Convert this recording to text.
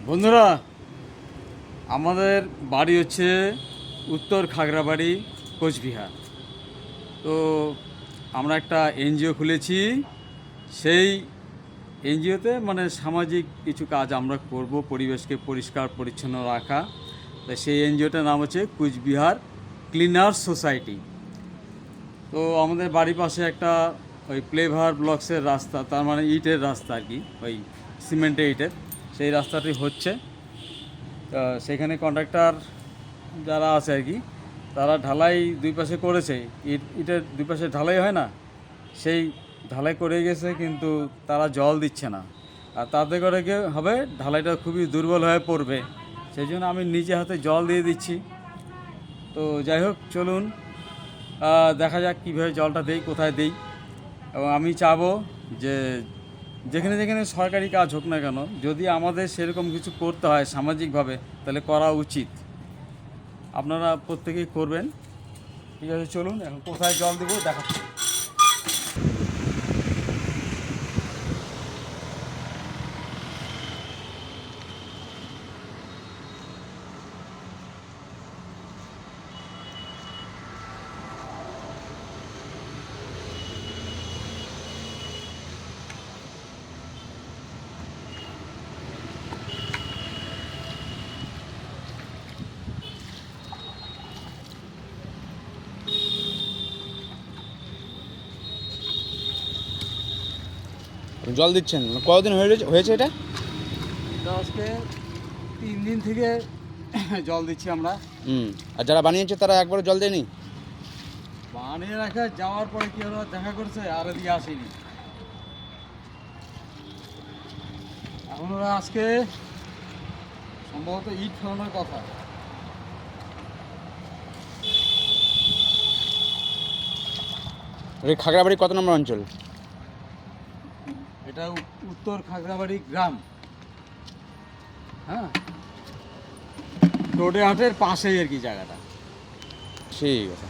বন্ধুরা, আমাদের বাড়ি হচ্ছে উত্তর খাগড়াবাড়ি, কোচবিহার। তো আমরা একটা এনজিও খুলেছি। সেই এনজিওতে মানে সামাজিক কিছু কাজ আমরা করব, পরিবেশকে পরিষ্কার পরিচ্ছন্ন রাখা। তাই সেই এনজিওটার নাম হচ্ছে কোচবিহার ক্লিনার সোসাইটি। তো আমাদের বাড়ির পাশে একটা ওই প্লেভার ব্লকসের রাস্তা, তার মানে ইটের রাস্তা আর কি, ওই সিমেন্টের ইটের সেই রাস্তাটি হচ্ছে। সেখানে কন্ট্রাক্টর যারা আছে আর কি, তারা ঢালাই দুই পাশে করেছে। ইটের দুই পাশে ঢালাই হয় না, সেই ঢালাই করে গেছে, কিন্তু তারা জল দিচ্ছে না। আর তাতে করে কি হবে, ঢালাইটা খুবই দুর্বল হয়ে পড়বে। সেই জন্য আমি নিজে হাতে জল দিয়ে দিচ্ছি। তো যাই হোক, চলুন দেখা যাক কীভাবে জলটা দেই, কোথায় দেই। এবং আমি চাবো যে যেখানে যেখানে সরকারি কাজ হোক না কেন, যদি আমাদের সেরকম কিছু করতে হয় সামাজিকভাবে, তাহলে করা উচিত। আপনারা প্রত্যেকেই করবেন। ঠিক আছে, চলুন এখন কোথায় জল দেবো দেখাচ্ছি। জল দিচ্ছেন কতদিন হয়েছে এটা? এটা আজকে 3 দিন থেকে জল দিচ্ছি আমরা। আর যারা বানিয়েছে তারা একবারও জল দেয়নি? বানিয়ে রাখা যাওয়ার পরে কি হলো, দেখা করছে আর এদিকে আসেনি। এখন ওরা আজকে সম্ভবত ইট ফেলানোর কথা। খাগড়াবাড়ি কত নম্বর অঞ্চল? এটা উত্তর খাগড়াবাড়ি গ্রাম। হ্যাঁ, টোডে হাটের পাশেই আর কি জায়গাটা। ঠিক আছে।